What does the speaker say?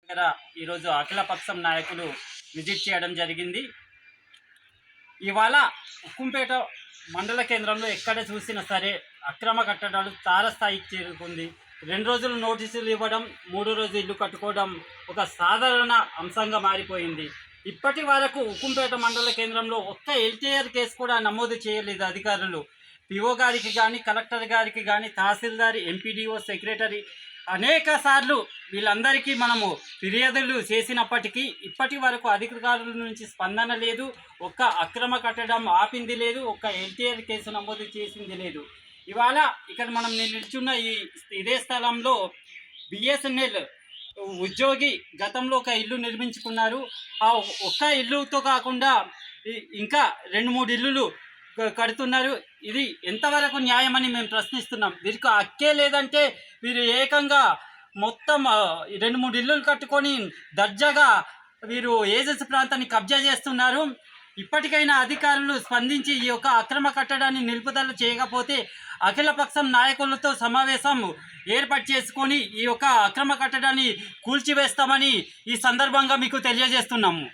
దగ్గర ఈరోజు అఖిలపక్షం నాయకులు విజిట్ చేయడం జరిగింది. ఇవాళ ఉక్కుంపేట మండల కేంద్రంలో ఎక్కడ చూసినా సరే అక్రమ కట్టడాలు తారస్థాయికి చేరుకుంది. 2 రోజులు నోటీసులు ఇవ్వడం, 3 రోజు ఇల్లు కట్టుకోవడం ఒక సాధారణ అంశంగా మారిపోయింది. ఇప్పటి వరకు ఉక్కుంపేట మండల కేంద్రంలో ఒక్క ఎల్టీఆర్ కేసు కూడా నమోదు చేయలేదు అధికారులు. పిఓ గారికి కానీ, కలెక్టర్ గారికి కానీ, తహసీల్దార్, ఎంపీడీఓ, సెక్రటరీ అనేక సార్లు వీళ్ళందరికీ మనము ఫిర్యాదులు చేసినప్పటికీ ఇప్పటి వరకు అధికారుల నుంచి స్పందన లేదు. ఒక్క అక్రమ కట్టడం ఆపింది లేదు, ఒక్క ఎల్టీఆర్ కేసు నమోదు చేసింది లేదు. ఇవాళ ఇక్కడ మనం నిల్చున్న ఇదే స్థలంలో బిఎస్ఎన్ఎల్ ఉద్యోగి గతంలో ఒక ఇల్లు నిర్మించుకున్నారు. ఆ ఒక్క ఇల్లుతో కాకుండా ఇంకా 2-3 ఇల్లులు కడుతున్నారు. ఇది ఎంతవరకు న్యాయమని మేము ప్రశ్నిస్తున్నాం. వీరికి హక్కే లేదంటే వీరు ఏకంగా మొత్తం 2-3 ఇల్లులు కట్టుకొని దర్జాగా వీరు ఏజెన్సీ ప్రాంతాన్ని కబ్జా చేస్తున్నారు. ఇప్పటికైనా అధికారులు స్పందించి ఈ యొక్క అక్రమ కట్టడాన్ని నిలుపుదల చేయకపోతే అఖిలపక్షం నాయకులతో సమావేశం ఏర్పాటు చేసుకొని ఈ యొక్క అక్రమ కట్టడాన్ని కూల్చివేస్తామని ఈ సందర్భంగా మీకు తెలియజేస్తున్నాము.